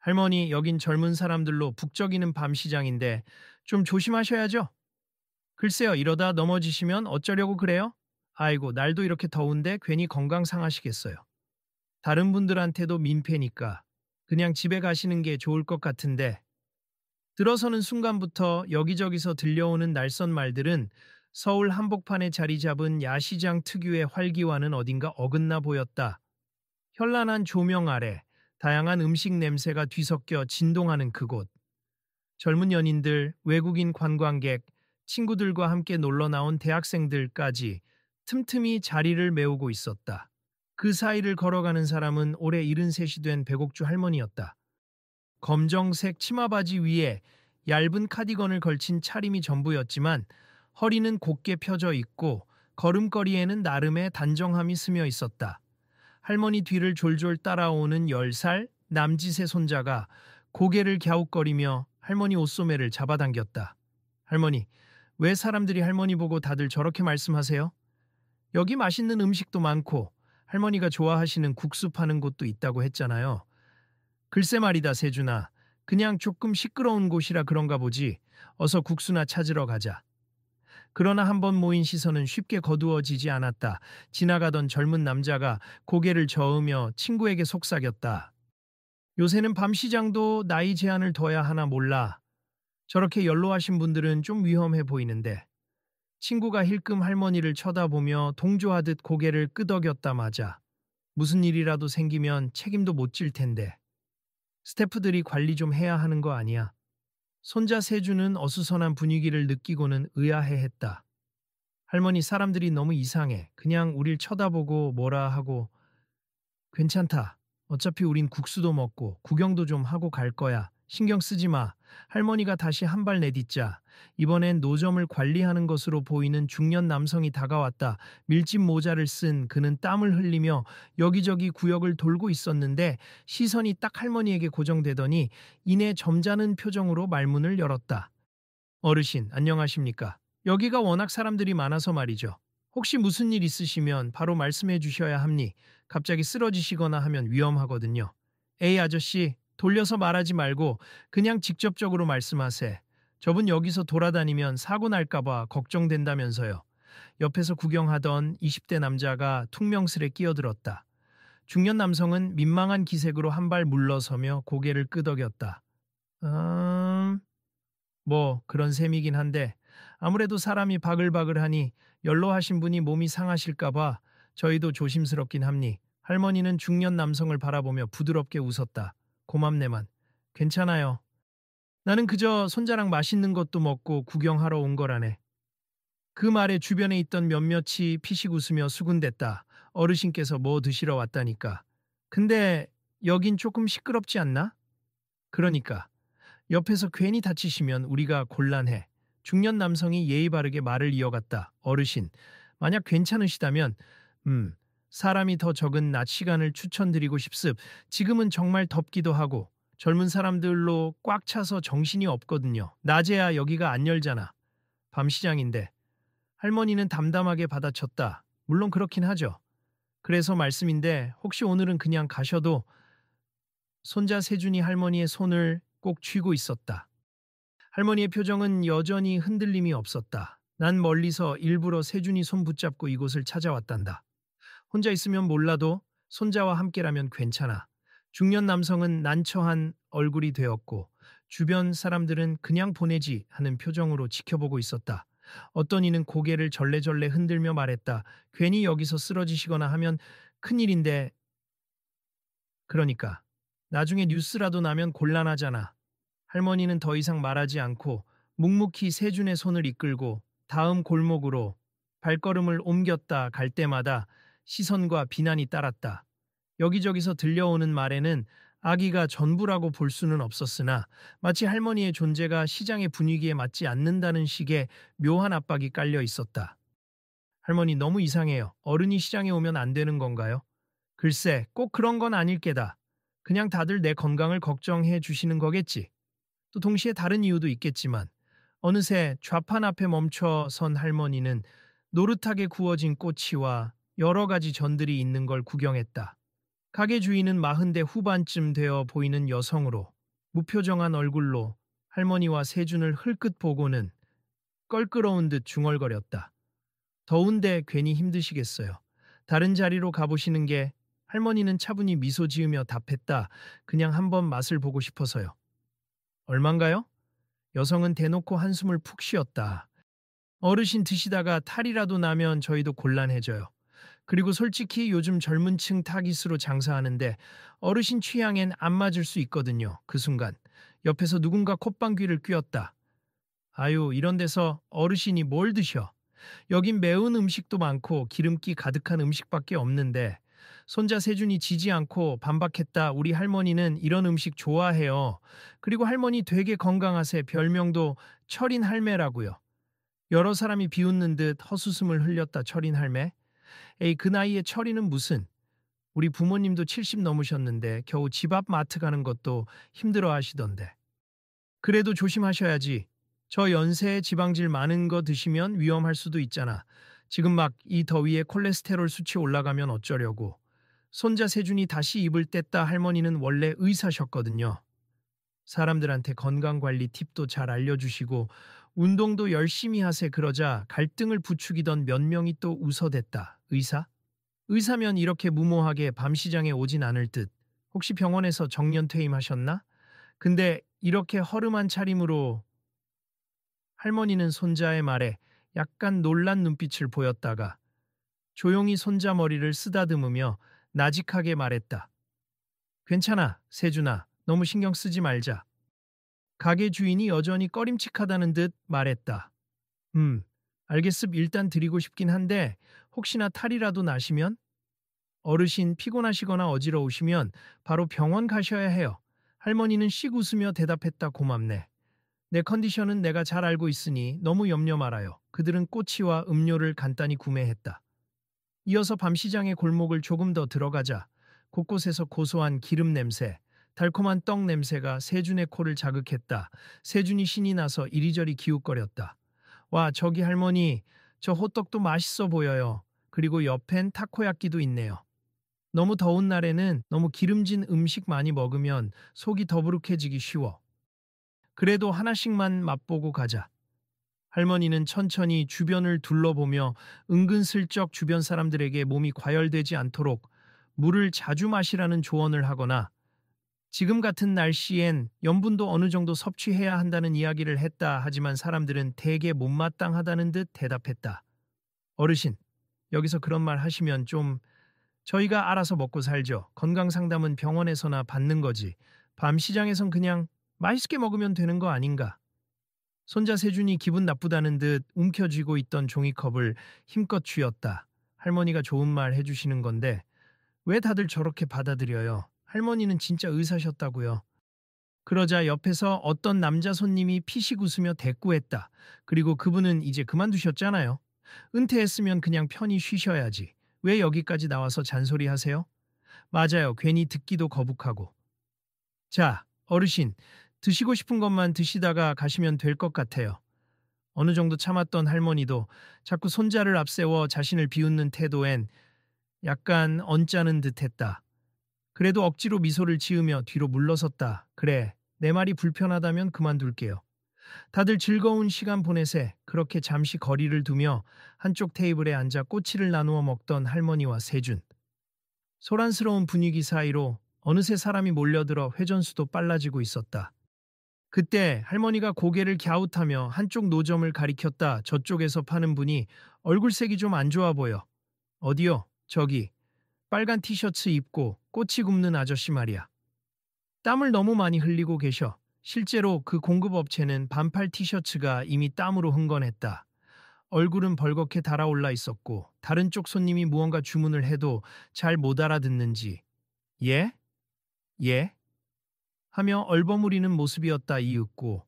할머니, 여긴 젊은 사람들로 북적이는 밤시장인데 좀 조심하셔야죠. 글쎄요, 이러다 넘어지시면 어쩌려고 그래요? 아이고, 날도 이렇게 더운데 괜히 건강 상하시겠어요. 다른 분들한테도 민폐니까 그냥 집에 가시는 게 좋을 것 같은데. 들어서는 순간부터 여기저기서 들려오는 날선 말들은 서울 한복판에 자리 잡은 야시장 특유의 활기와는 어딘가 어긋나 보였다. 현란한 조명 아래 다양한 음식 냄새가 뒤섞여 진동하는 그곳. 젊은 연인들, 외국인 관광객, 친구들과 함께 놀러 나온 대학생들까지 틈틈이 자리를 메우고 있었다. 그 사이를 걸어가는 사람은 올해 73이 된 백옥주 할머니였다. 검정색 치마바지 위에 얇은 카디건을 걸친 차림이 전부였지만 허리는 곧게 펴져 있고 걸음걸이에는 나름의 단정함이 스며 있었다. 할머니 뒤를 졸졸 따라오는 10살 남짓의 손자가 고개를 갸웃거리며 할머니 옷소매를 잡아당겼다. 할머니, 왜 사람들이 할머니 보고 다들 저렇게 말씀하세요? 여기 맛있는 음식도 많고 할머니가 좋아하시는 국수 파는 곳도 있다고 했잖아요. 글쎄 말이다, 세준아. 그냥 조금 시끄러운 곳이라 그런가 보지. 어서 국수나 찾으러 가자. 그러나 한 번 모인 시선은 쉽게 거두어지지 않았다. 지나가던 젊은 남자가 고개를 저으며 친구에게 속삭였다. 요새는 밤시장도 나이 제한을 둬야 하나 몰라. 저렇게 연로하신 분들은 좀 위험해 보이는데. 친구가 힐끔 할머니를 쳐다보며 동조하듯 고개를 끄덕였다마자 무슨 일이라도 생기면 책임도 못 질 텐데. 스태프들이 관리 좀 해야 하는 거 아니야. 손자 세주는 어수선한 분위기를 느끼고는 의아해했다. 할머니, 사람들이 너무 이상해. 그냥 우릴 쳐다보고 뭐라 하고. 괜찮다. 어차피 우린 국수도 먹고 구경도 좀 하고 갈 거야. 신경 쓰지 마. 할머니가 다시 한 발 내딛자 이번엔 노점을 관리하는 것으로 보이는 중년 남성이 다가왔다. 밀짚 모자를 쓴 그는 땀을 흘리며 여기저기 구역을 돌고 있었는데 시선이 딱 할머니에게 고정되더니 이내 점잖은 표정으로 말문을 열었다. 어르신, 안녕하십니까? 여기가 워낙 사람들이 많아서 말이죠. 혹시 무슨 일 있으시면 바로 말씀해 주셔야 합니. 갑자기 쓰러지시거나 하면 위험하거든요. 에이 아저씨, 돌려서 말하지 말고 그냥 직접적으로 말씀하세. 저분 여기서 돌아다니면 사고 날까봐 걱정된다면서요. 옆에서 구경하던 20대 남자가 퉁명스레 끼어들었다. 중년 남성은 민망한 기색으로 한 발 물러서며 고개를 끄덕였다. 뭐 그런 셈이긴 한데 아무래도 사람이 바글바글하니 연로하신 분이 몸이 상하실까봐 저희도 조심스럽긴 합니. 할머니는 중년 남성을 바라보며 부드럽게 웃었다. 고맙네만. 괜찮아요. 나는 그저 손자랑 맛있는 것도 먹고 구경하러 온 거라네. 그 말에 주변에 있던 몇몇이 피식 웃으며 수군댔다. 어르신께서 뭐 드시러 왔다니까. 근데 여긴 조금 시끄럽지 않나? 그러니까. 옆에서 괜히 다치시면 우리가 곤란해. 중년 남성이 예의 바르게 말을 이어갔다. 어르신, 만약 괜찮으시다면 사람이 더 적은 낮 시간을 추천드리고 싶습. 지금은 정말 덥기도 하고 젊은 사람들로 꽉 차서 정신이 없거든요. 낮에야 여기가 안 열잖아. 밤시장인데. 할머니는 담담하게 받아쳤다. 물론 그렇긴 하죠. 그래서 말씀인데 혹시 오늘은 그냥 가셔도. 손자 세준이 할머니의 손을 꼭 쥐고 있었다. 할머니의 표정은 여전히 흔들림이 없었다. 난 멀리서 일부러 세준이 손 붙잡고 이곳을 찾아왔단다. 혼자 있으면 몰라도 손자와 함께라면 괜찮아. 중년 남성은 난처한 얼굴이 되었고 주변 사람들은 그냥 보내지 하는 표정으로 지켜보고 있었다. 어떤 이는 고개를 절레절레 흔들며 말했다. 괜히 여기서 쓰러지시거나 하면 큰일인데. 그러니까 나중에 뉴스라도 나면 곤란하잖아. 할머니는 더 이상 말하지 않고 묵묵히 세준의 손을 이끌고 다음 골목으로 발걸음을 옮겼다 갈 때마다 시선과 비난이 따랐다. 여기저기서 들려오는 말에는 아기가 전부라고 볼 수는 없었으나 마치 할머니의 존재가 시장의 분위기에 맞지 않는다는 식의 묘한 압박이 깔려 있었다. 할머니, 너무 이상해요. 어른이 시장에 오면 안 되는 건가요? 글쎄, 꼭 그런 건 아닐 게다. 그냥 다들 내 건강을 걱정해 주시는 거겠지. 또 동시에 다른 이유도 있겠지만 어느새 좌판 앞에 멈춰 선 할머니는 노릇하게 구워진 꼬치와 여러 가지 전들이 있는 걸 구경했다. 가게 주인은 40대 후반쯤 되어 보이는 여성으로 무표정한 얼굴로 할머니와 세준을 흘끗 보고는 껄끄러운 듯 중얼거렸다. 더운데 괜히 힘드시겠어요. 다른 자리로 가보시는 게. 할머니는 차분히 미소 지으며 답했다. 그냥 한번 맛을 보고 싶어서요. 얼만가요? 여성은 대놓고 한숨을 푹 쉬었다. 어르신 드시다가 탈이라도 나면 저희도 곤란해져요. 그리고 솔직히 요즘 젊은 층 타깃으로 장사하는데 어르신 취향엔 안 맞을 수 있거든요. 그 순간 옆에서 누군가 콧방귀를 뀌었다. 아유, 이런 데서 어르신이 뭘 드셔? 여긴 매운 음식도 많고 기름기 가득한 음식밖에 없는데. 손자 세준이 지지 않고 반박했다. 우리 할머니는 이런 음식 좋아해요. 그리고 할머니 되게 건강하세. 별명도 철인 할매라고요. 여러 사람이 비웃는 듯 헛웃음을 흘렸다. 철인 할매? 에이, 그 나이에 철이는 무슨. 우리 부모님도 70 넘으셨는데 겨우 집 앞 마트 가는 것도 힘들어 하시던데. 그래도 조심하셔야지. 저 연세에 지방질 많은 거 드시면 위험할 수도 있잖아. 지금 막 이 더위에 콜레스테롤 수치 올라가면 어쩌려고. 손자 세준이 다시 입을 뗐다. 할머니는 원래 의사셨거든요. 사람들한테 건강관리 팁도 잘 알려주시고 운동도 열심히 하세. 그러자 갈등을 부추기던 몇 명이 또 웃어댔다. 의사? 의사면 이렇게 무모하게 밤시장에 오진 않을 듯. 혹시 병원에서 정년퇴임하셨나? 근데 이렇게 허름한 차림으로. 할머니는 손자의 말에 약간 놀란 눈빛을 보였다가 조용히 손자 머리를 쓰다듬으며 나직하게 말했다. 괜찮아, 세준아. 너무 신경 쓰지 말자. 가게 주인이 여전히 꺼림칙하다는 듯 말했다. 알겠습. 일단 드리고 싶긴 한데 혹시나 탈이라도 나시면? 어르신 피곤하시거나 어지러우시면 바로 병원 가셔야 해요. 할머니는 씩 웃으며 대답했다. 고맙네. 내 컨디션은 내가 잘 알고 있으니 너무 염려 말아요. 그들은 꼬치와 음료를 간단히 구매했다. 이어서 밤시장의 골목을 조금 더 들어가자 곳곳에서 고소한 기름 냄새, 달콤한 떡 냄새가 세준의 코를 자극했다. 세준이 신이 나서 이리저리 기웃거렸다. 와, 저기 할머니, 저 호떡도 맛있어 보여요. 그리고 옆엔 타코야끼도 있네요. 너무 더운 날에는 너무 기름진 음식 많이 먹으면 속이 더부룩해지기 쉬워. 그래도 하나씩만 맛보고 가자. 할머니는 천천히 주변을 둘러보며 은근슬쩍 주변 사람들에게 몸이 과열되지 않도록 물을 자주 마시라는 조언을 하거나 지금 같은 날씨엔 염분도 어느 정도 섭취해야 한다는 이야기를 했다. 하지만 사람들은 대개 못마땅하다는 듯 대답했다. 어르신, 여기서 그런 말 하시면 좀. 저희가 알아서 먹고 살죠. 건강상담은 병원에서나 받는 거지. 밤시장에선 그냥 맛있게 먹으면 되는 거 아닌가. 손자 세준이 기분 나쁘다는 듯 움켜쥐고 있던 종이컵을 힘껏 쥐었다. 할머니가 좋은 말 해주시는 건데 왜 다들 저렇게 받아들여요? 할머니는 진짜 의사셨다고요. 그러자 옆에서 어떤 남자 손님이 피식 웃으며 대꾸했다. 그리고 그분은 이제 그만두셨잖아요. 은퇴했으면 그냥 편히 쉬셔야지. 왜 여기까지 나와서 잔소리 하세요? 맞아요. 괜히 듣기도 거북하고. 자, 어르신, 드시고 싶은 것만 드시다가 가시면 될 것 같아요. 어느 정도 참았던 할머니도 자꾸 손자를 앞세워 자신을 비웃는 태도엔 약간 언짢은 듯했다. 그래도 억지로 미소를 지으며 뒤로 물러섰다. 그래, 내 말이 불편하다면 그만둘게요. 다들 즐거운 시간 보내세. 그렇게 잠시 거리를 두며 한쪽 테이블에 앉아 꼬치를 나누어 먹던 할머니와 세준. 소란스러운 분위기 사이로 어느새 사람이 몰려들어 회전수도 빨라지고 있었다. 그때 할머니가 고개를 갸웃하며 한쪽 노점을 가리켰다. 저쪽에서 파는 분이 얼굴색이 좀 안 좋아 보여. 어디요? 저기. 빨간 티셔츠 입고 꼬치 굽는 아저씨 말이야. 땀을 너무 많이 흘리고 계셔. 실제로 그 공급업체는 반팔 티셔츠가 이미 땀으로 흥건했다. 얼굴은 벌겋게 달아올라 있었고 다른 쪽 손님이 무언가 주문을 해도 잘 못 알아듣는지 예? 예? 하며 얼버무리는 모습이었다. 이윽고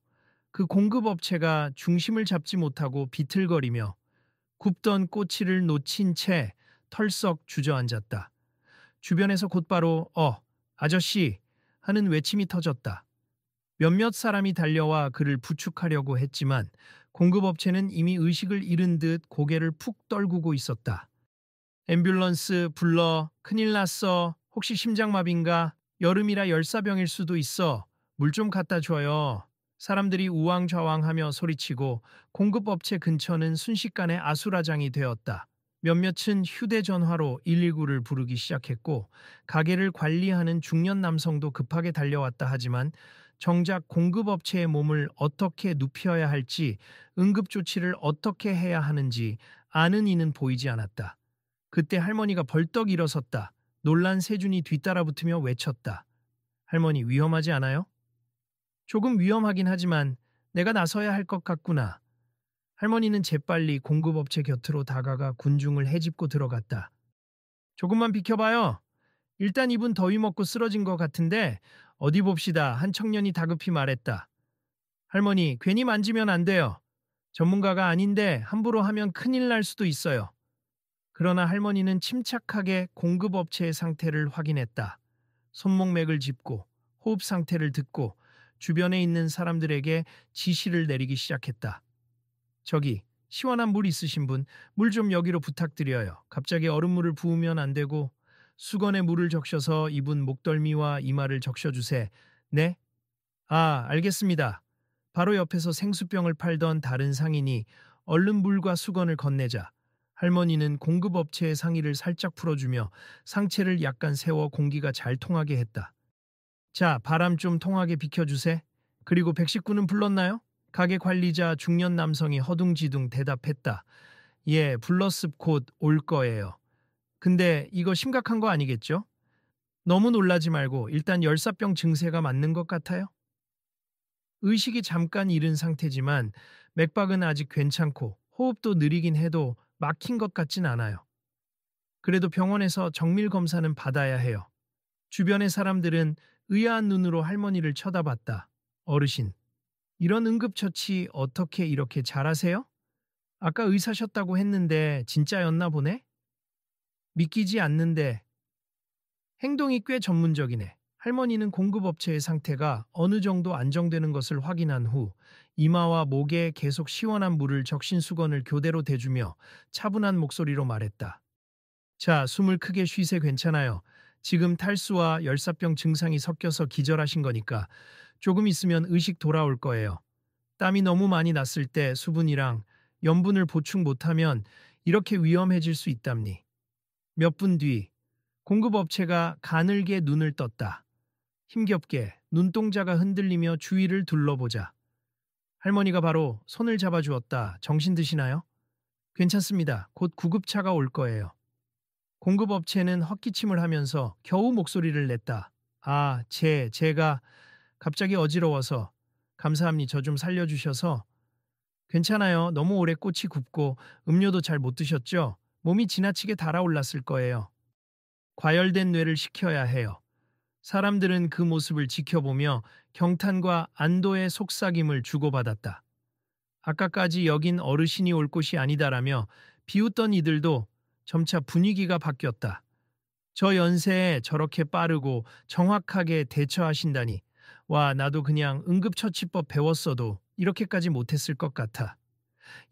그 공급업체가 중심을 잡지 못하고 비틀거리며 굽던 꼬치를 놓친 채 털썩 주저앉았다. 주변에서 곧바로 아저씨 하는 외침이 터졌다. 몇몇 사람이 달려와 그를 부축하려고 했지만 공급업체는 이미 의식을 잃은 듯 고개를 푹 떨구고 있었다. 앰뷸런스 불러. 큰일 났어. 혹시 심장마비인가? 여름이라 열사병일 수도 있어. 물 좀 갖다 줘요. 사람들이 우왕좌왕하며 소리치고 공급업체 근처는 순식간에 아수라장이 되었다. 몇몇은 휴대전화로 119를 부르기 시작했고 가게를 관리하는 중년 남성도 급하게 달려왔다 하지만 정작 공급업체의 몸을 어떻게 눕혀야 할지 응급조치를 어떻게 해야 하는지 아는 이는 보이지 않았다. 그때 할머니가 벌떡 일어섰다. 놀란 세준이 뒤따라 붙으며 외쳤다. 할머니 위험하지 않아요? 조금 위험하긴 하지만 내가 나서야 할 것 같구나. 할머니는 재빨리 공급업체 곁으로 다가가 군중을 헤집고 들어갔다. 조금만 비켜봐요. 일단 이분 더위 먹고 쓰러진 것 같은데 어디 봅시다. 한 청년이 다급히 말했다. 할머니 괜히 만지면 안 돼요. 전문가가 아닌데 함부로 하면 큰일 날 수도 있어요. 그러나 할머니는 침착하게 공급업체의 상태를 확인했다. 손목맥을 짚고 호흡 상태를 듣고 주변에 있는 사람들에게 지시를 내리기 시작했다. 저기 시원한 물 있으신 분, 물 좀 여기로 부탁드려요. 갑자기 얼음물을 부으면 안 되고 수건에 물을 적셔서 이분 목덜미와 이마를 적셔주세. 네? 아, 알겠습니다. 바로 옆에서 생수병을 팔던 다른 상인이 얼른 물과 수건을 건네자 할머니는 공급업체의 상의를 살짝 풀어주며 상체를 약간 세워 공기가 잘 통하게 했다. 자, 바람 좀 통하게 비켜주세. 그리고 119는 불렀나요? 가게 관리자 중년 남성이 허둥지둥 대답했다. 예, 불렀습 곧 올 거예요. 근데 이거 심각한 거 아니겠죠? 너무 놀라지 말고 일단 열사병 증세가 맞는 것 같아요. 의식이 잠깐 잃은 상태지만 맥박은 아직 괜찮고 호흡도 느리긴 해도 막힌 것 같진 않아요. 그래도 병원에서 정밀 검사는 받아야 해요. 주변의 사람들은 의아한 눈으로 할머니를 쳐다봤다. 어르신, 이런 응급처치 어떻게 이렇게 잘하세요? 아까 의사셨다고 했는데 진짜였나 보네? 믿기지 않는데 행동이 꽤 전문적이네. 할머니는 공급업체의 상태가 어느 정도 안정되는 것을 확인한 후 이마와 목에 계속 시원한 물을 적신 수건을 교대로 대주며 차분한 목소리로 말했다. 자, 숨을 크게 쉬세. 괜찮아요. 지금 탈수와 열사병 증상이 섞여서 기절하신 거니까 조금 있으면 의식 돌아올 거예요. 땀이 너무 많이 났을 때 수분이랑 염분을 보충 못하면 이렇게 위험해질 수 있답니. 몇 분 뒤 공급업체가 가늘게 눈을 떴다. 힘겹게 눈동자가 흔들리며 주위를 둘러보자 할머니가 바로 손을 잡아주었다. 정신 드시나요? 괜찮습니다. 곧 구급차가 올 거예요. 공급업체는 헛기침을 하면서 겨우 목소리를 냈다. 아, 제가 갑자기 어지러워서 감사합니다. 저 좀 살려주셔서. 괜찮아요. 너무 오래 꽃이 굽고 음료도 잘 못 드셨죠? 몸이 지나치게 달아올랐을 거예요. 과열된 뇌를 식혀야 해요. 사람들은 그 모습을 지켜보며 경탄과 안도의 속삭임을 주고받았다. 아까까지 여긴 어르신이 올 곳이 아니다라며 비웃던 이들도 점차 분위기가 바뀌었다. 저 연세에 저렇게 빠르고 정확하게 대처하신다니. 와, 나도 그냥 응급처치법 배웠어도 이렇게까지 못했을 것 같아.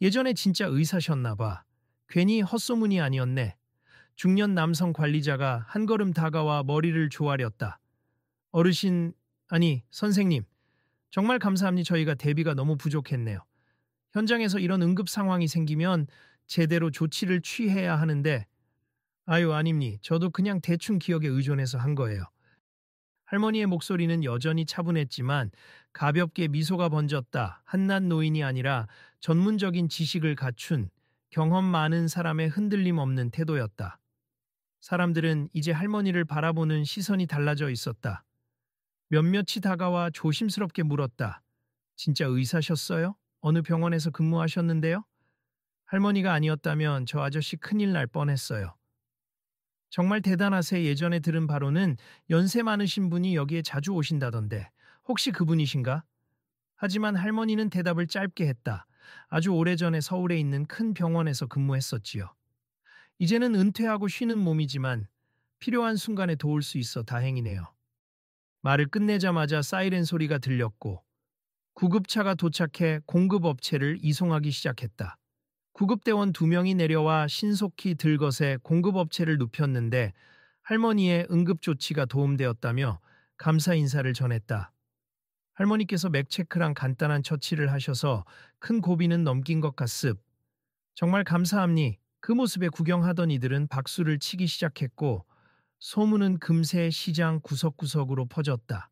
예전에 진짜 의사셨나 봐. 괜히 헛소문이 아니었네. 중년 남성 관리자가 한 걸음 다가와 머리를 조아렸다. 어르신, 아니 선생님, 정말 감사합니다. 저희가 대비가 너무 부족했네요. 현장에서 이런 응급 상황이 생기면 제대로 조치를 취해야 하는데 아유 아닙니. 저도 그냥 대충 기억에 의존해서 한 거예요. 할머니의 목소리는 여전히 차분했지만 가볍게 미소가 번졌다. 한낱 노인이 아니라 전문적인 지식을 갖춘 경험 많은 사람의 흔들림 없는 태도였다. 사람들은 이제 할머니를 바라보는 시선이 달라져 있었다. 몇몇이 다가와 조심스럽게 물었다. 진짜 의사셨어요? 어느 병원에서 근무하셨는데요? 할머니가 아니었다면 저 아저씨 큰일 날 뻔했어요. 정말 대단하세. 예전에 들은 바로는 연세 많으신 분이 여기에 자주 오신다던데 혹시 그분이신가? 하지만 할머니는 대답을 짧게 했다. 아주 오래전에 서울에 있는 큰 병원에서 근무했었지요. 이제는 은퇴하고 쉬는 몸이지만 필요한 순간에 도울 수 있어 다행이네요. 말을 끝내자마자 사이렌 소리가 들렸고 구급차가 도착해 공급업체를 이송하기 시작했다. 구급대원 2명이 내려와 신속히 들것에 공급업체를 눕혔는데 할머니의 응급조치가 도움되었다며 감사 인사를 전했다. 할머니께서 맥체크랑 간단한 처치를 하셔서 큰 고비는 넘긴 것 같습. 정말 감사합니. 그 모습에 구경하던 이들은 박수를 치기 시작했고 소문은 금세 시장 구석구석으로 퍼졌다.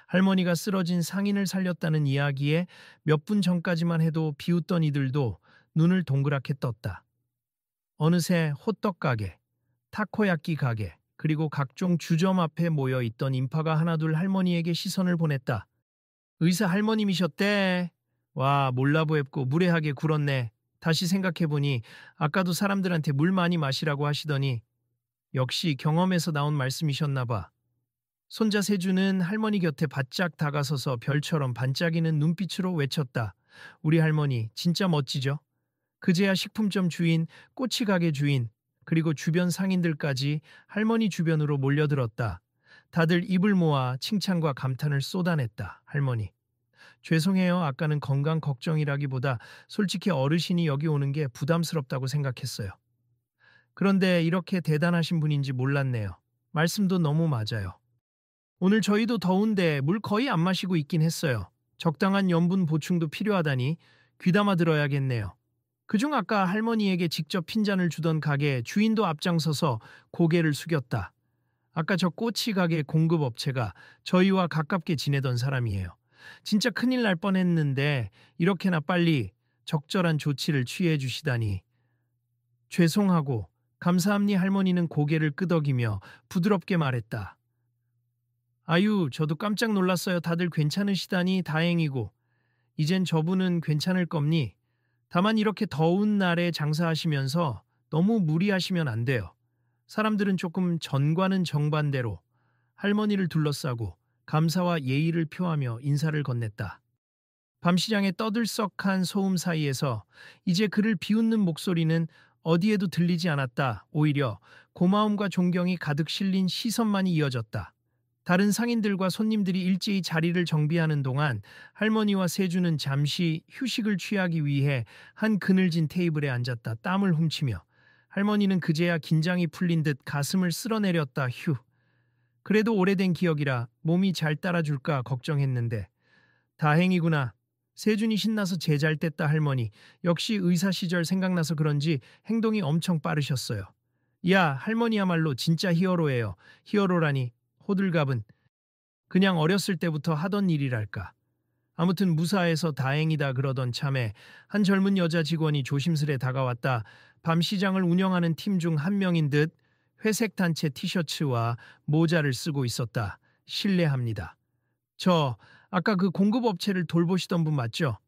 할머니가 쓰러진 상인을 살렸다는 이야기에 몇 분 전까지만 해도 비웃던 이들도 눈을 동그랗게 떴다. 어느새 호떡 가게, 타코야끼 가게, 그리고 각종 주점 앞에 모여 있던 인파가 하나둘 할머니에게 시선을 보냈다. 의사 할머님이셨대. 와, 몰라보했고 무례하게 굴었네. 다시 생각해보니 아까도 사람들한테 물 많이 마시라고 하시더니 역시 경험에서 나온 말씀이셨나 봐. 손자 세주는 할머니 곁에 바짝 다가서서 별처럼 반짝이는 눈빛으로 외쳤다. 우리 할머니 진짜 멋지죠? 그제야 식품점 주인, 꼬치 가게 주인, 그리고 주변 상인들까지 할머니 주변으로 몰려들었다. 다들 입을 모아 칭찬과 감탄을 쏟아냈다. 할머니. 죄송해요. 아까는 건강 걱정이라기보다 솔직히 어르신이 여기 오는 게 부담스럽다고 생각했어요. 그런데 이렇게 대단하신 분인지 몰랐네요. 말씀도 너무 맞아요. 오늘 저희도 더운데 물 거의 안 마시고 있긴 했어요. 적당한 염분 보충도 필요하다니 귀담아 들어야겠네요. 그중 아까 할머니에게 직접 핀잔을 주던 가게 주인도 앞장서서 고개를 숙였다. 아까 저 꼬치 가게 공급업체가 저희와 가깝게 지내던 사람이에요. 진짜 큰일 날 뻔했는데 이렇게나 빨리 적절한 조치를 취해 주시다니. 죄송하고 감사합니. 할머니는 고개를 끄덕이며 부드럽게 말했다. 아유, 저도 깜짝 놀랐어요. 다들 괜찮으시다니 다행이고. 이젠 저분은 괜찮을 겁니. 다만 이렇게 더운 날에 장사하시면서 너무 무리하시면 안 돼요. 사람들은 조금 전과는 정반대로 할머니를 둘러싸고 감사와 예의를 표하며 인사를 건넸다. 밤시장의 떠들썩한 소음 사이에서 이제 그를 비웃는 목소리는 어디에도 들리지 않았다. 오히려 고마움과 존경이 가득 실린 시선만이 이어졌다. 다른 상인들과 손님들이 일제히 자리를 정비하는 동안 할머니와 세주는 잠시 휴식을 취하기 위해 한 그늘진 테이블에 앉았다. 땀을 훔치며 할머니는 그제야 긴장이 풀린 듯 가슴을 쓸어내렸다. 휴. 그래도 오래된 기억이라 몸이 잘 따라줄까 걱정했는데 다행이구나. 세준이 신나서 제잘 뗐다. 할머니. 역시 의사 시절 생각나서 그런지 행동이 엄청 빠르셨어요. 야, 할머니야말로 진짜 히어로예요. 히어로라니. 호들갑은 그냥 어렸을 때부터 하던 일이랄까. 아무튼 무사해서 다행이다 그러던 참에 한 젊은 여자 직원이 조심스레 다가왔다. 밤 시장을 운영하는 팀 중 한 명인 듯 회색 단체 티셔츠와 모자를 쓰고 있었다. 실례합니다. 저 아까 그 공급업체를 돌보시던 분 맞죠?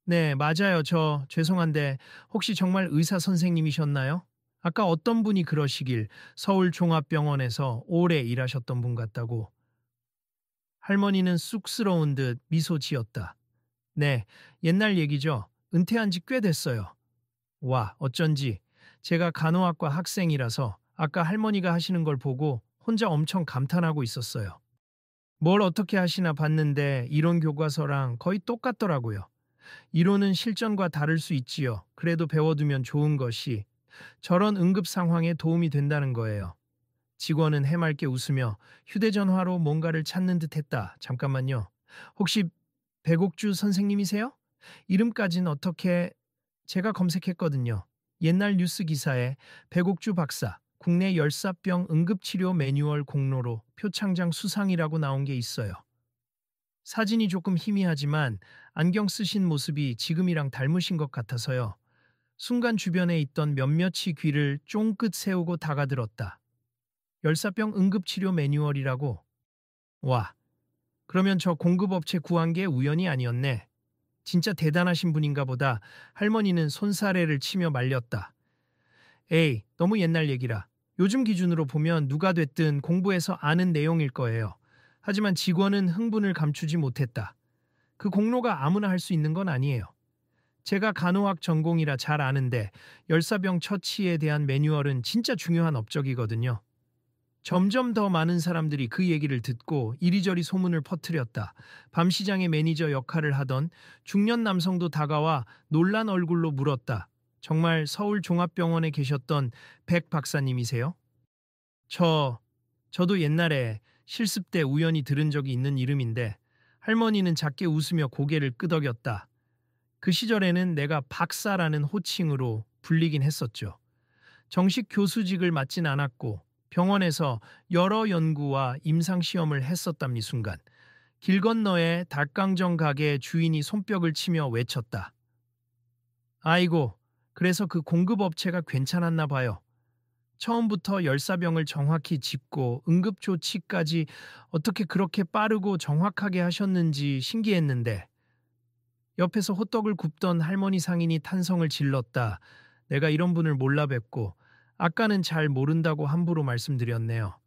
네, 맞아요. 저 죄송한데 혹시 정말 의사 선생님이셨나요? 아까 어떤 분이 그러시길 서울종합병원에서 오래 일하셨던 분 같다고. 할머니는 쑥스러운 듯 미소 지었다. 네, 옛날 얘기죠. 은퇴한 지 꽤 됐어요. 와, 어쩐지 제가 간호학과 학생이라서 아까 할머니가 하시는 걸 보고 혼자 엄청 감탄하고 있었어요. 뭘 어떻게 하시나 봤는데 이론 교과서랑 거의 똑같더라고요. 이론은 실전과 다를 수 있지요. 그래도 배워두면 좋은 것이 저런 응급 상황에 도움이 된다는 거예요. 직원은 해맑게 웃으며 휴대전화로 뭔가를 찾는 듯 했다. 잠깐만요. 혹시 백옥주 선생님이세요? 이름까진 어떻게... 제가 검색했거든요. 옛날 뉴스 기사에 백옥주 박사, 국내 열사병 응급치료 매뉴얼 공로로 표창장 수상이라고 나온 게 있어요. 사진이 조금 희미하지만 안경 쓰신 모습이 지금이랑 닮으신 것 같아서요. 순간 주변에 있던 몇몇이 귀를 쫑긋 세우고 다가들었다. 열사병 응급치료 매뉴얼이라고? 와, 그러면 저 공급업체 구한 게 우연이 아니었네. 진짜 대단하신 분인가 보다. 할머니는 손사래를 치며 말렸다. 에이, 너무 옛날 얘기라. 요즘 기준으로 보면 누가 됐든 공부해서 아는 내용일 거예요. 하지만 직원은 흥분을 감추지 못했다. 그 공로가 아무나 할 수 있는 건 아니에요. 제가 간호학 전공이라 잘 아는데 열사병 처치에 대한 매뉴얼은 진짜 중요한 업적이거든요. 점점 더 많은 사람들이 그 얘기를 듣고 이리저리 소문을 퍼뜨렸다. 밤시장의 매니저 역할을 하던 중년 남성도 다가와 놀란 얼굴로 물었다. 정말 서울종합병원에 계셨던 백 박사님이세요? 저 저도 옛날에 실습 때 우연히 들은 적이 있는 이름인데 할머니는 작게 웃으며 고개를 끄덕였다. 그 시절에는 내가 박사라는 호칭으로 불리긴 했었죠. 정식 교수직을 맡진 않았고 병원에서 여러 연구와 임상시험을 했었답니 순간. 길 건너에 닭강정 가게 주인이 손뼉을 치며 외쳤다. 아이고, 그래서 그 공급업체가 괜찮았나 봐요. 처음부터 열사병을 정확히 짚고 응급조치까지 어떻게 그렇게 빠르고 정확하게 하셨는지 신기했는데 옆에서 호떡을 굽던 할머니 상인이 탄성을 질렀다. 내가 이런 분을 몰라 뵙고 아까는 잘 모른다고 함부로 말씀드렸네요.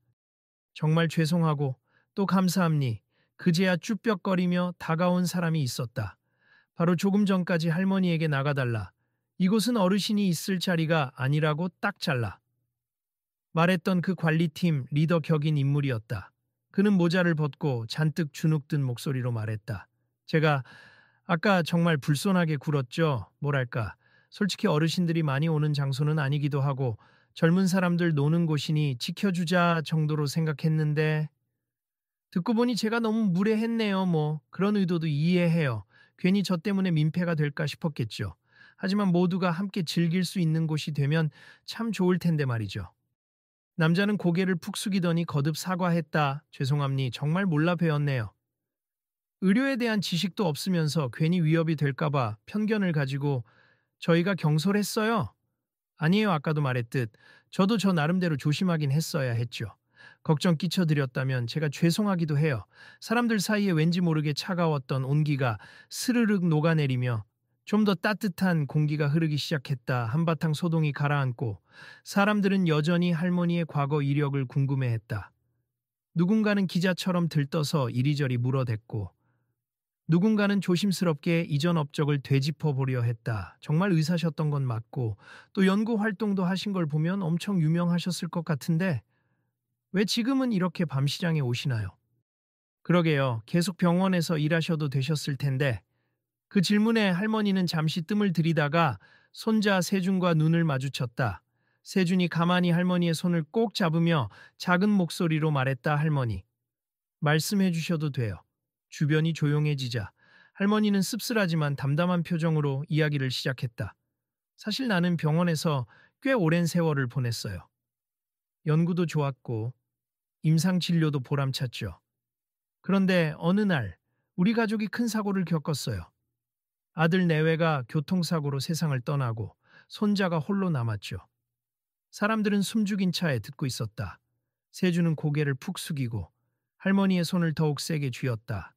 정말 죄송하고 또 감사합니. 그제야 쭈뼛거리며 다가온 사람이 있었다. 바로 조금 전까지 할머니에게 나가달라. 이곳은 어르신이 있을 자리가 아니라고 딱 잘라. 말했던 그 관리팀 리더 격인 인물이었다. 그는 모자를 벗고 잔뜩 주눅든 목소리로 말했다. 제가 아까 정말 불손하게 굴었죠. 뭐랄까. 솔직히 어르신들이 많이 오는 장소는 아니기도 하고 젊은 사람들 노는 곳이니 지켜주자 정도로 생각했는데 듣고 보니 제가 너무 무례했네요. 뭐 그런 의도도 이해해요. 괜히 저 때문에 민폐가 될까 싶었겠죠. 하지만 모두가 함께 즐길 수 있는 곳이 되면 참 좋을 텐데 말이죠. 남자는 고개를 푹 숙이더니 거듭 사과했다. 죄송합니. 정말 몰라 뵈었네요. 의료에 대한 지식도 없으면서 괜히 위협이 될까봐 편견을 가지고 저희가 경솔했어요. 아니에요. 아까도 말했듯 저도 저 나름대로 조심하긴 했어야 했죠. 걱정 끼쳐드렸다면 제가 죄송하기도 해요. 사람들 사이에 왠지 모르게 차가웠던 온기가 스르륵 녹아내리며 좀 더 따뜻한 공기가 흐르기 시작했다. 한바탕 소동이 가라앉고 사람들은 여전히 할머니의 과거 이력을 궁금해했다. 누군가는 기자처럼 들떠서 이리저리 물어댔고 누군가는 조심스럽게 이전 업적을 되짚어 보려 했다. 정말 의사셨던 건 맞고 또 연구 활동도 하신 걸 보면 엄청 유명하셨을 것 같은데 왜 지금은 이렇게 밤시장에 오시나요? 그러게요. 계속 병원에서 일하셔도 되셨을 텐데 그 질문에 할머니는 잠시 뜸을 들이다가 손자 세준과 눈을 마주쳤다. 세준이 가만히 할머니의 손을 꼭 잡으며 작은 목소리로 말했다. 할머니, 말씀해 주셔도 돼요. 주변이 조용해지자 할머니는 씁쓸하지만 담담한 표정으로 이야기를 시작했다. 사실 나는 병원에서 꽤 오랜 세월을 보냈어요. 연구도 좋았고 임상 진료도 보람찼죠. 그런데 어느 날 우리 가족이 큰 사고를 겪었어요. 아들 내외가 교통사고로 세상을 떠나고 손자가 홀로 남았죠. 사람들은 숨죽인 차에 듣고 있었다. 세주는 고개를 푹 숙이고 할머니의 손을 더욱 세게 쥐었다.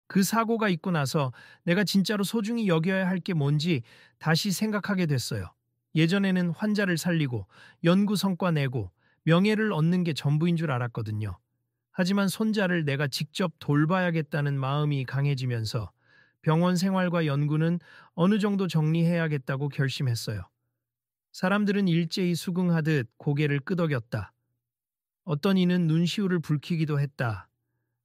그 사고가 있고 나서 내가 진짜로 소중히 여겨야 할 게 뭔지 다시 생각하게 됐어요. 예전에는 환자를 살리고 연구 성과 내고 명예를 얻는 게 전부인 줄 알았거든요. 하지만 손자를 내가 직접 돌봐야겠다는 마음이 강해지면서 병원 생활과 연구는 어느 정도 정리해야겠다고 결심했어요. 사람들은 일제히 수긍하듯 고개를 끄덕였다. 어떤 이는 눈시울을 붉히기도 했다.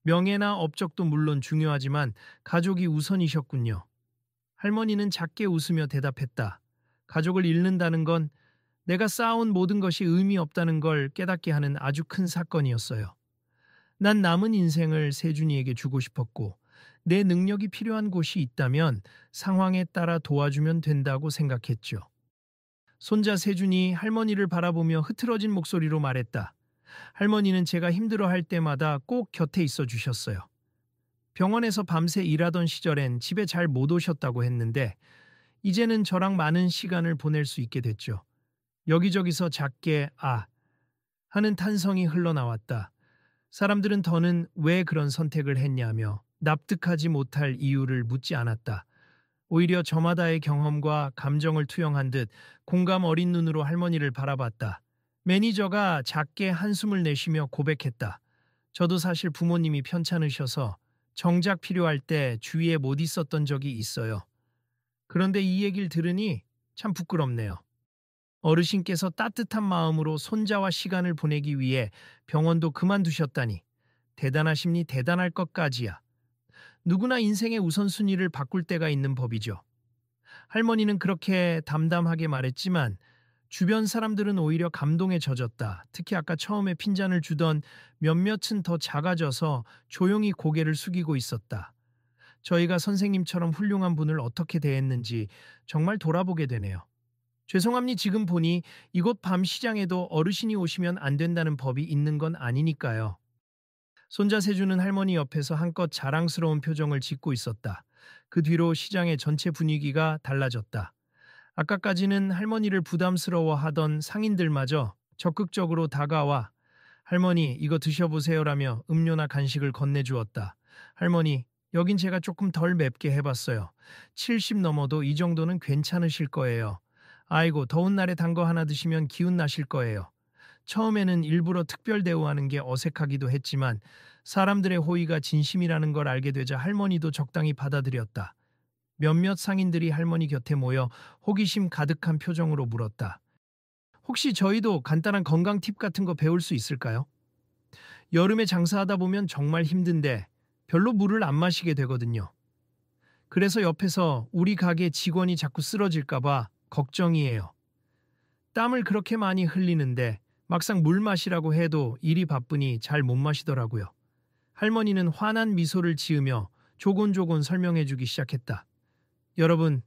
명예나 업적도 물론 중요하지만 가족이 우선이셨군요. 할머니는 작게 웃으며 대답했다. 가족을 잃는다는 건 내가 쌓아온 모든 것이 의미 없다는 걸 깨닫게 하는 아주 큰 사건이었어요. 난 남은 인생을 세준이에게 주고 싶었고 내 능력이 필요한 곳이 있다면 상황에 따라 도와주면 된다고 생각했죠. 손자 세준이 할머니를 바라보며 흐트러진 목소리로 말했다. 할머니는 제가 힘들어할 때마다 꼭 곁에 있어 주셨어요. 병원에서 밤새 일하던 시절엔 집에 잘 못 오셨다고 했는데 이제는 저랑 많은 시간을 보낼 수 있게 됐죠. 여기저기서 작게 하는 탄성이 흘러나왔다. 사람들은 더는 왜 그런 선택을 했냐며 납득하지 못할 이유를 묻지 않았다. 오히려 저마다의 경험과 감정을 투영한 듯 공감 어린 눈으로 할머니를 바라봤다. 매니저가 작게 한숨을 내쉬며 고백했다. 저도 사실 부모님이 편찮으셔서 정작 필요할 때 주위에 못 있었던 적이 있어요. 그런데 이 얘기를 들으니 참 부끄럽네요. 어르신께서 따뜻한 마음으로 손자와 시간을 보내기 위해 병원도 그만두셨다니 대단하십니 대단할 것까지야. 누구나 인생의 우선순위를 바꿀 때가 있는 법이죠. 할머니는 그렇게 담담하게 말했지만 주변 사람들은 오히려 감동에 젖었다. 특히 아까 처음에 핀잔을 주던 몇몇은 더 작아져서 조용히 고개를 숙이고 있었다. 저희가 선생님처럼 훌륭한 분을 어떻게 대했는지 정말 돌아보게 되네요. 죄송합니 지금 보니 이곳 밤 시장에도 어르신이 오시면 안 된다는 법이 있는 건 아니니까요. 손자 세주는 할머니 옆에서 한껏 자랑스러운 표정을 짓고 있었다. 그 뒤로 시장의 전체 분위기가 달라졌다. 아까까지는 할머니를 부담스러워하던 상인들마저 적극적으로 다가와 할머니 이거 드셔보세요라며 음료나 간식을 건네주었다. 할머니 여긴 제가 조금 덜 맵게 해봤어요. 70 넘어도 이 정도는 괜찮으실 거예요. 아이고 더운 날에 단 거 하나 드시면 기운 나실 거예요. 처음에는 일부러 특별 대우하는 게 어색하기도 했지만 사람들의 호의가 진심이라는 걸 알게 되자 할머니도 적당히 받아들였다. 몇몇 상인들이 할머니 곁에 모여 호기심 가득한 표정으로 물었다. 혹시 저희도 간단한 건강 팁 같은 거 배울 수 있을까요? 여름에 장사하다 보면 정말 힘든데 별로 물을 안 마시게 되거든요. 그래서 옆에서 우리 가게 직원이 자꾸 쓰러질까봐 걱정이에요. 땀을 그렇게 많이 흘리는데 막상 물 마시라고 해도 일이 바쁘니 잘 못 마시더라고요. 할머니는 환한 미소를 지으며 조곤조곤 설명해주기 시작했다. 여러분,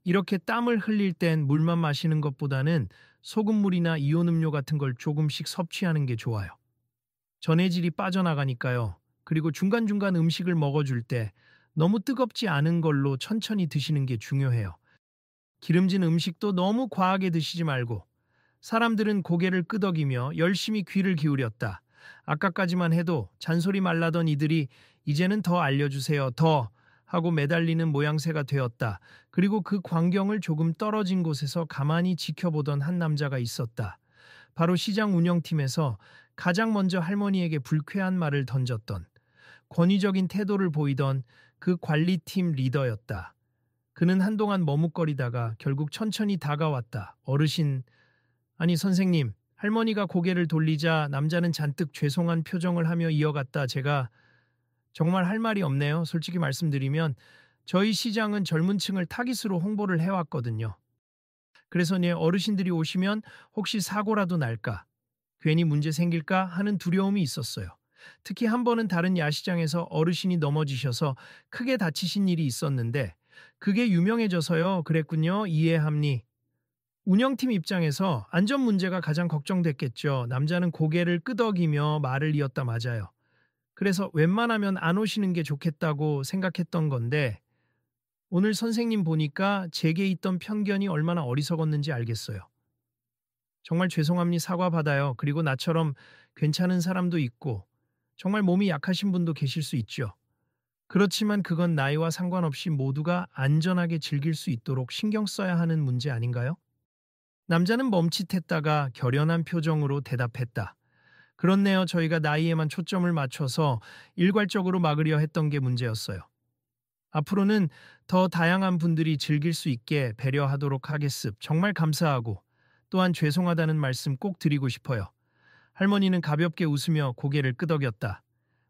이렇게 땀을 흘릴 땐 물만 마시는 것보다는 소금물이나 이온 음료 같은 걸 조금씩 섭취하는 게 좋아요. 전해질이 빠져나가니까요. 그리고 중간중간 음식을 먹어줄 때 너무 뜨겁지 않은 걸로 천천히 드시는 게 중요해요. 기름진 음식도 너무 과하게 드시지 말고. 사람들은 고개를 끄덕이며 열심히 귀를 기울였다. 아까까지만 해도 잔소리 말라던 이들이 이제는 더 알려주세요. 더 하고 매달리는 모양새가 되었다. 그리고 그 광경을 조금 떨어진 곳에서 가만히 지켜보던 한 남자가 있었다. 바로 시장 운영팀에서 가장 먼저 할머니에게 불쾌한 말을 던졌던 권위적인 태도를 보이던 그 관리팀 리더였다. 그는 한동안 머뭇거리다가 결국 천천히 다가왔다. 어르신, 아니 선생님, 할머니가 고개를 돌리자 남자는 잔뜩 죄송한 표정을 하며 이어갔다. 제가 정말 할 말이 없네요. 솔직히 말씀드리면 저희 시장은 젊은 층을 타깃으로 홍보를 해왔거든요. 그래서 어르신들이 오시면 혹시 사고라도 날까, 괜히 문제 생길까 하는 두려움이 있었어요. 특히 한 번은 다른 야시장에서 어르신이 넘어지셔서 크게 다치신 일이 있었는데 그게 유명해져서요. 그랬군요. 이해합니. 운영팀 입장에서 안전 문제가 가장 걱정됐겠죠. 남자는 고개를 끄덕이며 말을 이었다. 맞아요. 그래서 웬만하면 안 오시는 게 좋겠다고 생각했던 건데 오늘 선생님 보니까 제게 있던 편견이 얼마나 어리석었는지 알겠어요. 정말 죄송합니 사과받아요. 그리고 나처럼 괜찮은 사람도 있고 정말 몸이 약하신 분도 계실 수 있죠. 그렇지만 그건 나이와 상관없이 모두가 안전하게 즐길 수 있도록 신경 써야 하는 문제 아닌가요? 남자는 멈칫했다가 결연한 표정으로 대답했다. 그렇네요. 저희가 나이에만 초점을 맞춰서 일괄적으로 막으려 했던 게 문제였어요. 앞으로는 더 다양한 분들이 즐길 수 있게 배려하도록 하겠습. 정말 감사하고 또한 죄송하다는 말씀 꼭 드리고 싶어요. 할머니는 가볍게 웃으며 고개를 끄덕였다.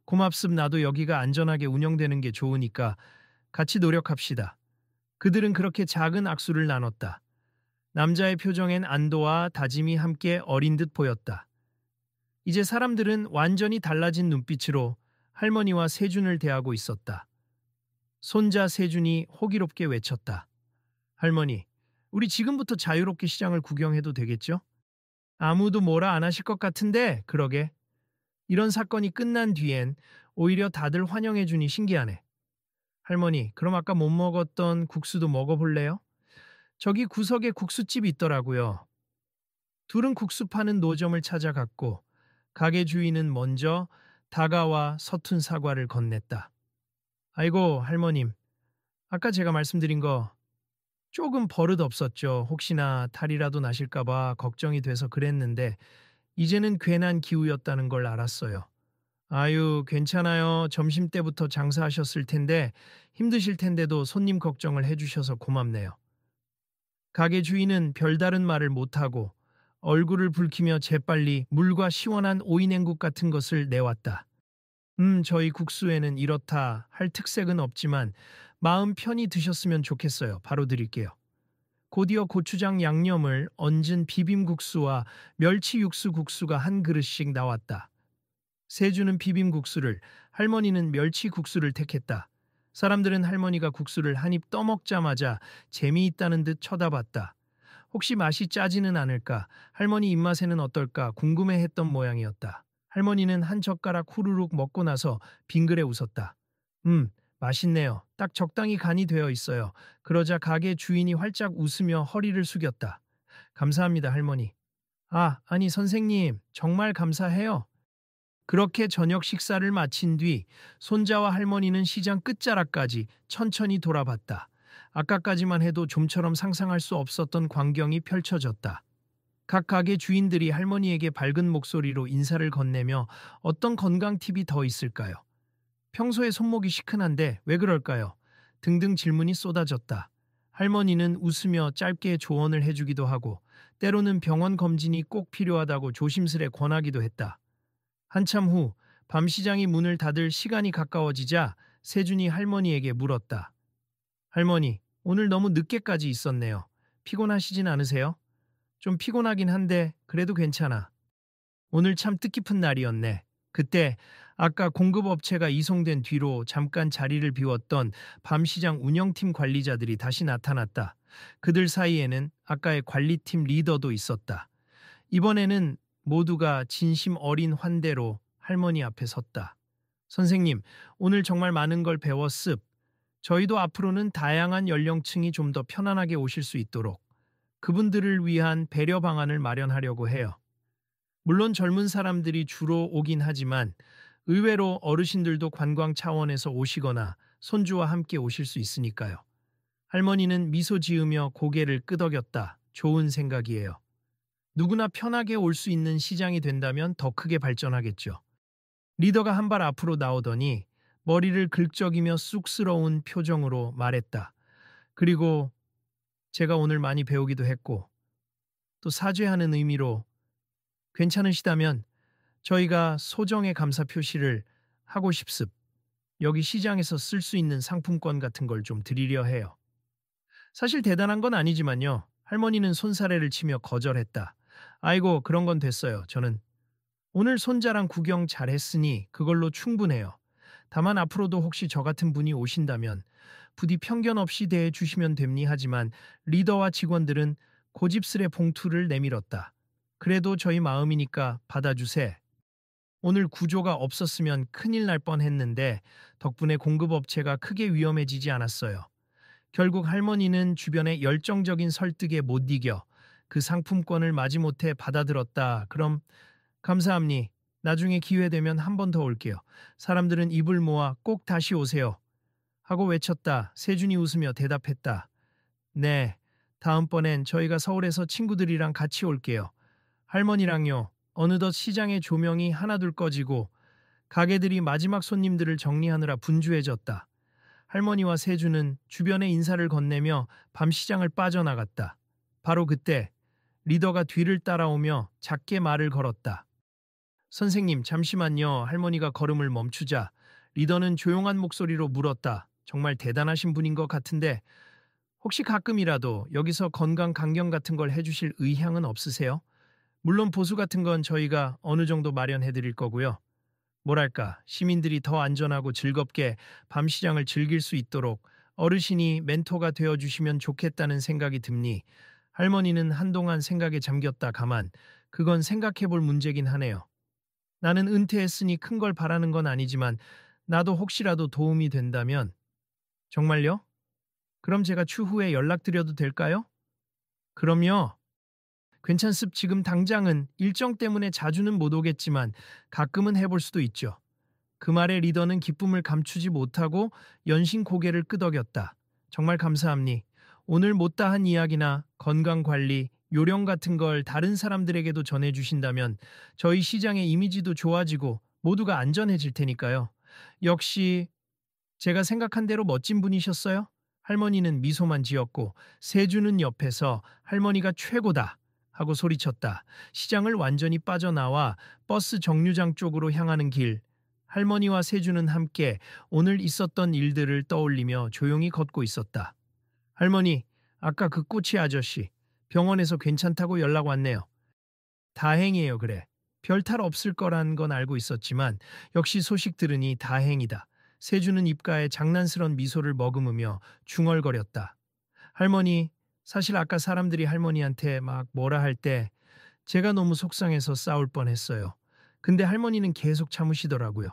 고맙습. 나도 여기가 안전하게 운영되는 게 좋으니까 같이 노력합시다. 그들은 그렇게 작은 악수를 나눴다. 남자의 표정엔 안도와 다짐이 함께 어린 듯 보였다. 이제 사람들은 완전히 달라진 눈빛으로 할머니와 세준을 대하고 있었다. 손자 세준이 호기롭게 외쳤다. 할머니, 우리 지금부터 자유롭게 시장을 구경해도 되겠죠? 아무도 뭐라 안 하실 것 같은데, 그러게. 이런 사건이 끝난 뒤엔 오히려 다들 환영해주니 신기하네. 할머니, 그럼 아까 못 먹었던 국수도 먹어볼래요? 저기 구석에 국수집이 있더라고요. 둘은 국수 파는 노점을 찾아갔고 가게 주인은 먼저 다가와 서툰 사과를 건넸다. 아이고 할머님, 아까 제가 말씀드린 거 조금 버릇 없었죠. 혹시나 탈이라도 나실까봐 걱정이 돼서 그랬는데 이제는 괜한 기우였다는 걸 알았어요. 아유 괜찮아요. 점심때부터 장사하셨을 텐데 힘드실 텐데도 손님 걱정을 해주셔서 고맙네요. 가게 주인은 별다른 말을 못하고 얼굴을 붉히며 재빨리 물과 시원한 오이냉국 같은 것을 내왔다. 저희 국수에는 이렇다 할 특색은 없지만 마음 편히 드셨으면 좋겠어요. 바로 드릴게요. 곧이어 고추장 양념을 얹은 비빔국수와 멸치 육수 국수가 한 그릇씩 나왔다. 세주는 비빔국수를, 할머니는 멸치 국수를 택했다. 사람들은 할머니가 국수를 한 입 떠먹자마자 재미있다는 듯 쳐다봤다. 혹시 맛이 짜지는 않을까, 할머니 입맛에는 어떨까 궁금해했던 모양이었다. 할머니는 한 젓가락 후루룩 먹고 나서 빙그레 웃었다. 맛있네요. 딱 적당히 간이 되어 있어요. 그러자 가게 주인이 활짝 웃으며 허리를 숙였다. 감사합니다, 할머니. 아, 아니, 선생님, 정말 감사해요. 그렇게 저녁 식사를 마친 뒤 손자와 할머니는 시장 끝자락까지 천천히 돌아봤다. 아까까지만 해도 좀처럼 상상할 수 없었던 광경이 펼쳐졌다. 각 가게 주인들이 할머니에게 밝은 목소리로 인사를 건네며 어떤 건강 팁이 더 있을까요? 평소에 손목이 시큰한데 왜 그럴까요? 등등 질문이 쏟아졌다. 할머니는 웃으며 짧게 조언을 해주기도 하고 때로는 병원 검진이 꼭 필요하다고 조심스레 권하기도 했다. 한참 후 밤시장이 문을 닫을 시간이 가까워지자 세준이 할머니에게 물었다. 할머니, 오늘 너무 늦게까지 있었네요. 피곤하시진 않으세요? 좀 피곤하긴 한데 그래도 괜찮아. 오늘 참 뜻깊은 날이었네. 그때 아까 공급업체가 이송된 뒤로 잠깐 자리를 비웠던 밤시장 운영팀 관리자들이 다시 나타났다. 그들 사이에는 아까의 관리팀 리더도 있었다. 이번에는 모두가 진심 어린 환대로 할머니 앞에 섰다. 선생님, 오늘 정말 많은 걸 배웠습. 저희도 앞으로는 다양한 연령층이 좀 더 편안하게 오실 수 있도록 그분들을 위한 배려 방안을 마련하려고 해요. 물론 젊은 사람들이 주로 오긴 하지만 의외로 어르신들도 관광 차원에서 오시거나 손주와 함께 오실 수 있으니까요. 할머니는 미소 지으며 고개를 끄덕였다. 좋은 생각이에요. 누구나 편하게 올 수 있는 시장이 된다면 더 크게 발전하겠죠. 리더가 한 발 앞으로 나오더니 머리를 긁적이며 쑥스러운 표정으로 말했다. 그리고 제가 오늘 많이 배우기도 했고 또 사죄하는 의미로 괜찮으시다면 저희가 소정의 감사 표시를 하고 싶습. 여기 시장에서 쓸 수 있는 상품권 같은 걸 좀 드리려 해요. 사실 대단한 건 아니지만요. 할머니는 손사래를 치며 거절했다. 아이고, 그런 건 됐어요. 저는 오늘 손자랑 구경 잘했으니 그걸로 충분해요. 다만 앞으로도 혹시 저 같은 분이 오신다면 부디 편견 없이 대해 주시면 됩니 하지만 리더와 직원들은 고집스레 봉투를 내밀었다. 그래도 저희 마음이니까 받아주세. 오늘 구조가 없었으면 큰일 날 뻔했는데 덕분에 공급업체가 크게 위험해지지 않았어요. 결국 할머니는 주변의 열정적인 설득에 못 이겨 그 상품권을 마지못해 받아들었다. 그럼 감사합니. 나중에 기회 되면 한 번 더 올게요. 사람들은 입을 모아 꼭 다시 오세요. 하고 외쳤다. 세준이 웃으며 대답했다. 네, 다음번엔 저희가 서울에서 친구들이랑 같이 올게요. 할머니랑요. 어느덧 시장의 조명이 하나둘 꺼지고 가게들이 마지막 손님들을 정리하느라 분주해졌다. 할머니와 세준은 주변에 인사를 건네며 밤시장을 빠져나갔다. 바로 그때 리더가 뒤를 따라오며 작게 말을 걸었다. 선생님, 잠시만요. 할머니가 걸음을 멈추자 리더는 조용한 목소리로 물었다. 정말 대단하신 분인 것 같은데 혹시 가끔이라도 여기서 건강 강경 같은 걸 해주실 의향은 없으세요? 물론 보수 같은 건 저희가 어느 정도 마련해 드릴 거고요. 뭐랄까, 시민들이 더 안전하고 즐겁게 밤시장을 즐길 수 있도록 어르신이 멘토가 되어주시면 좋겠다는 생각이 듭니. 할머니는 한동안 생각에 잠겼다 가만 그건 생각해 볼 문제긴 하네요. 나는 은퇴했으니 큰 걸 바라는 건 아니지만 나도 혹시라도 도움이 된다면. 정말요? 그럼 제가 추후에 연락드려도 될까요? 그럼요. 괜찮습. 지금 당장은 일정 때문에 자주는 못 오겠지만 가끔은 해볼 수도 있죠. 그 말에 리더는 기쁨을 감추지 못하고 연신 고개를 끄덕였다. 정말 감사합니. 오늘 못다한 이야기나 건강관리, 요령 같은 걸 다른 사람들에게도 전해주신다면 저희 시장의 이미지도 좋아지고 모두가 안전해질 테니까요. 역시 제가 생각한 대로 멋진 분이셨어요? 할머니는 미소만 지었고 세주는 옆에서 할머니가 최고다 하고 소리쳤다. 시장을 완전히 빠져나와 버스 정류장 쪽으로 향하는 길. 할머니와 세주는 함께 오늘 있었던 일들을 떠올리며 조용히 걷고 있었다. 할머니, 아까 그 꼬치 아저씨, 병원에서 괜찮다고 연락 왔네요. 다행이에요, 그래. 별탈 없을 거란 건 알고 있었지만 역시 소식 들으니 다행이다. 세주는 입가에 장난스런 미소를 머금으며 중얼거렸다. 할머니, 사실 아까 사람들이 할머니한테 막 뭐라 할 때 제가 너무 속상해서 싸울 뻔했어요. 근데 할머니는 계속 참으시더라고요.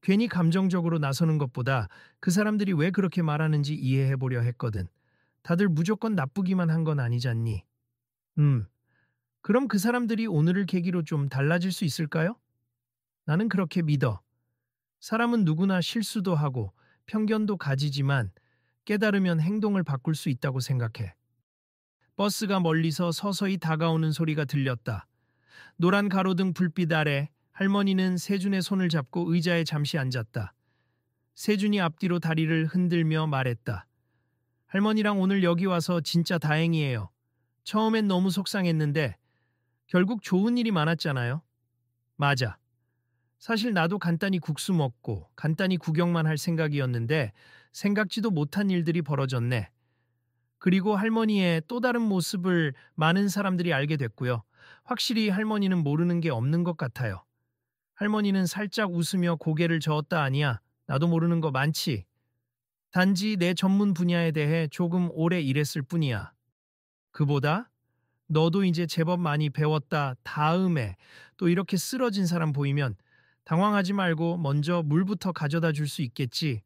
괜히 감정적으로 나서는 것보다 그 사람들이 왜 그렇게 말하는지 이해해 보려 했거든. 다들 무조건 나쁘기만 한 건 아니잖니. 음, 그럼 그 사람들이 오늘을 계기로 좀 달라질 수 있을까요? 나는 그렇게 믿어. 사람은 누구나 실수도 하고 편견도 가지지만 깨달으면 행동을 바꿀 수 있다고 생각해. 버스가 멀리서 서서히 다가오는 소리가 들렸다. 노란 가로등 불빛 아래 할머니는 세준의 손을 잡고 의자에 잠시 앉았다. 세준이 앞뒤로 다리를 흔들며 말했다. 할머니랑 오늘 여기 와서 진짜 다행이에요. 처음엔 너무 속상했는데 결국 좋은 일이 많았잖아요. 맞아. 사실 나도 간단히 국수 먹고 간단히 구경만 할 생각이었는데 생각지도 못한 일들이 벌어졌네. 그리고 할머니의 또 다른 모습을 많은 사람들이 알게 됐고요. 확실히 할머니는 모르는 게 없는 것 같아요. 할머니는 살짝 웃으며 고개를 저었다. 아니야. 나도 모르는 거 많지. 단지 내 전문 분야에 대해 조금 오래 일했을 뿐이야. 그보다 너도 이제 제법 많이 배웠다. 다음에 또 이렇게 쓰러진 사람 보이면 당황하지 말고 먼저 물부터 가져다 줄 수 있겠지.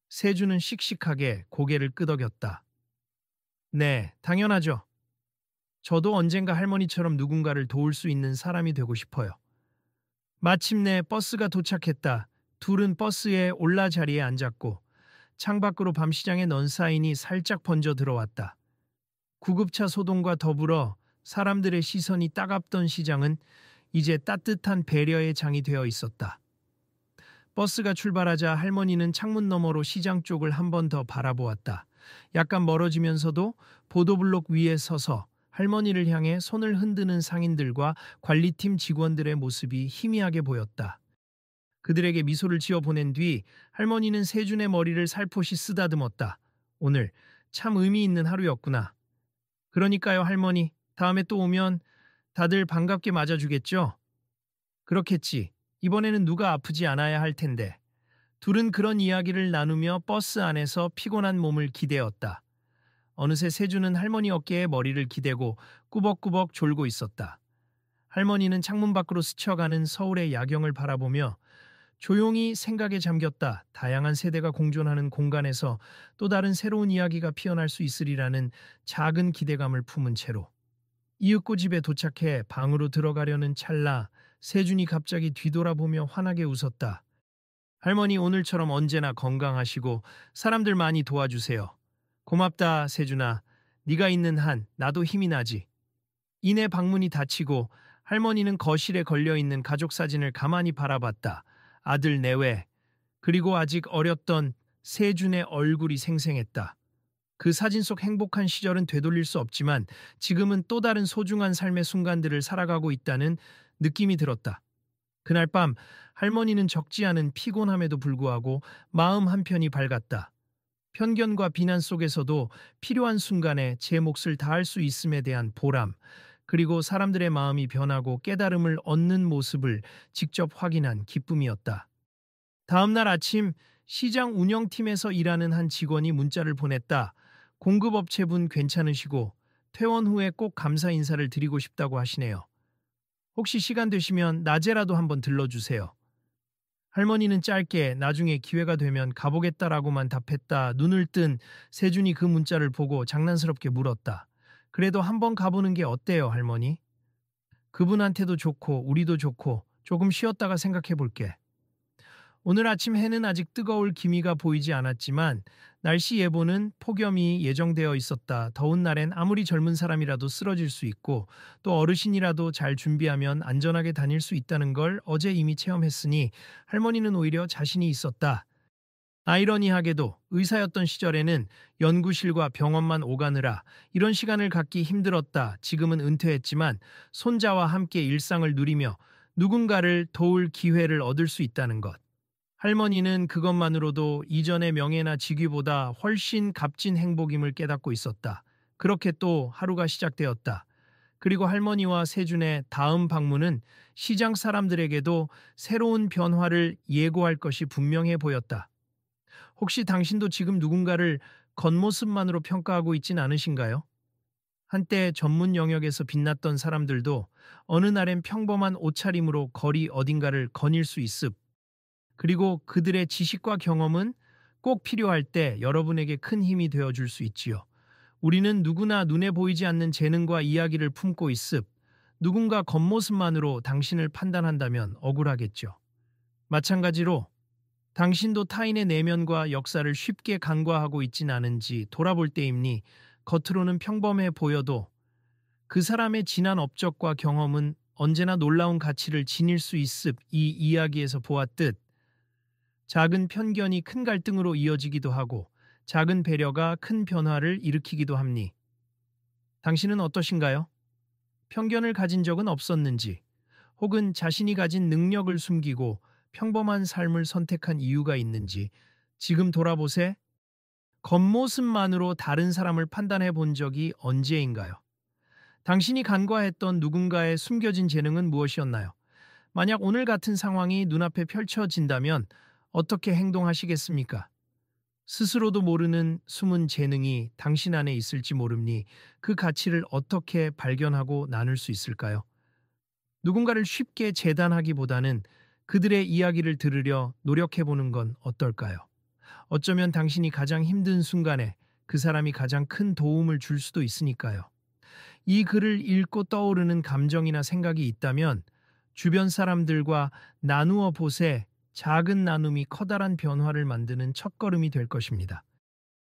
세주는 씩씩하게 고개를 끄덕였다. 네, 당연하죠. 저도 언젠가 할머니처럼 누군가를 도울 수 있는 사람이 되고 싶어요. 마침내 버스가 도착했다. 둘은 버스에 올라 자리에 앉았고 창밖으로 밤시장의 넌사인이 살짝 번져 들어왔다. 구급차 소동과 더불어 사람들의 시선이 따갑던 시장은 이제 따뜻한 배려의 장이 되어 있었다. 버스가 출발하자 할머니는 창문 너머로 시장 쪽을 한 번 더 바라보았다. 약간 멀어지면서도 보도블록 위에 서서 할머니를 향해 손을 흔드는 상인들과 관리팀 직원들의 모습이 희미하게 보였다. 그들에게 미소를 지어 보낸 뒤 할머니는 세준의 머리를 살포시 쓰다듬었다. 오늘 참 의미 있는 하루였구나. 그러니까요, 할머니. 다음에 또 오면 다들 반갑게 맞아주겠죠? 그렇겠지. 이번에는 누가 아프지 않아야 할 텐데. 둘은 그런 이야기를 나누며 버스 안에서 피곤한 몸을 기대었다. 어느새 세준은 할머니 어깨에 머리를 기대고 꾸벅꾸벅 졸고 있었다. 할머니는 창문 밖으로 스쳐가는 서울의 야경을 바라보며 조용히 생각에 잠겼다. 다양한 세대가 공존하는 공간에서 또 다른 새로운 이야기가 피어날 수 있으리라는 작은 기대감을 품은 채로 이윽고 집에 도착해 방으로 들어가려는 찰나 세준이 갑자기 뒤돌아보며 환하게 웃었다. 할머니 오늘처럼 언제나 건강하시고 사람들 많이 도와주세요. 고맙다 세준아. 네가 있는 한 나도 힘이 나지. 이내 방문이 닫히고 할머니는 거실에 걸려있는 가족 사진을 가만히 바라봤다. 아들 내외 그리고 아직 어렸던 세준의 얼굴이 생생했다. 그 사진 속 행복한 시절은 되돌릴 수 없지만 지금은 또 다른 소중한 삶의 순간들을 살아가고 있다는 느낌이 들었다. 그날 밤 할머니는 적지 않은 피곤함에도 불구하고 마음 한편이 밝았다. 편견과 비난 속에서도 필요한 순간에 제 몫을 다할 수 있음에 대한 보람, 그리고 사람들의 마음이 변하고 깨달음을 얻는 모습을 직접 확인한 기쁨이었다. 다음 날 아침 시장 운영팀에서 일하는 한 직원이 문자를 보냈다. 공급업체분 괜찮으시고 퇴원 후에 꼭 감사 인사를 드리고 싶다고 하시네요. 혹시 시간 되시면 낮에라도 한번 들러주세요. 할머니는 짧게 나중에 기회가 되면 가보겠다라고만 답했다. 눈을 뜬 세준이 그 문자를 보고 장난스럽게 물었다. 그래도 한번 가보는 게 어때요, 할머니? 그분한테도 좋고 우리도 좋고 조금 쉬었다가 생각해 볼게. 오늘 아침 해는 아직 뜨거울 기미가 보이지 않았지만 날씨 예보는 폭염이 예정되어 있었다. 더운 날엔 아무리 젊은 사람이라도 쓰러질 수 있고 또 어르신이라도 잘 준비하면 안전하게 다닐 수 있다는 걸 어제 이미 체험했으니 할머니는 오히려 자신이 있었다. 아이러니하게도 의사였던 시절에는 연구실과 병원만 오가느라 이런 시간을 갖기 힘들었다. 지금은 은퇴했지만 손자와 함께 일상을 누리며 누군가를 도울 기회를 얻을 수 있다는 것. 할머니는 그것만으로도 이전의 명예나 직위보다 훨씬 값진 행복임을 깨닫고 있었다. 그렇게 또 하루가 시작되었다. 그리고 할머니와 세준의 다음 방문은 시장 사람들에게도 새로운 변화를 예고할 것이 분명해 보였다. 혹시 당신도 지금 누군가를 겉모습만으로 평가하고 있진 않으신가요? 한때 전문 영역에서 빛났던 사람들도 어느 날엔 평범한 옷차림으로 거리 어딘가를 거닐 수 있음. 그리고 그들의 지식과 경험은 꼭 필요할 때 여러분에게 큰 힘이 되어 줄 수 있지요. 우리는 누구나 눈에 보이지 않는 재능과 이야기를 품고 있음. 누군가 겉모습만으로 당신을 판단한다면 억울하겠죠. 마찬가지로 당신도 타인의 내면과 역사를 쉽게 간과하고 있진 않은지 돌아볼 때임니 겉으로는 평범해 보여도 그 사람의 지난 업적과 경험은 언제나 놀라운 가치를 지닐 수 있음. 이 이야기에서 보았듯 작은 편견이 큰 갈등으로 이어지기도 하고 작은 배려가 큰 변화를 일으키기도 합니. 당신은 어떠신가요? 편견을 가진 적은 없었는지, 혹은 자신이 가진 능력을 숨기고 평범한 삶을 선택한 이유가 있는지 지금 돌아보세. 겉모습만으로 다른 사람을 판단해 본 적이 언제인가요? 당신이 간과했던 누군가의 숨겨진 재능은 무엇이었나요? 만약 오늘 같은 상황이 눈앞에 펼쳐진다면 어떻게 행동하시겠습니까? 스스로도 모르는 숨은 재능이 당신 안에 있을지 모릅니 그 가치를 어떻게 발견하고 나눌 수 있을까요? 누군가를 쉽게 재단하기보다는 그들의 이야기를 들으려 노력해보는 건 어떨까요? 어쩌면 당신이 가장 힘든 순간에 그 사람이 가장 큰 도움을 줄 수도 있으니까요. 이 글을 읽고 떠오르는 감정이나 생각이 있다면 주변 사람들과 나누어 보세. 작은 나눔이 커다란 변화를 만드는 첫걸음이 될 것입니다.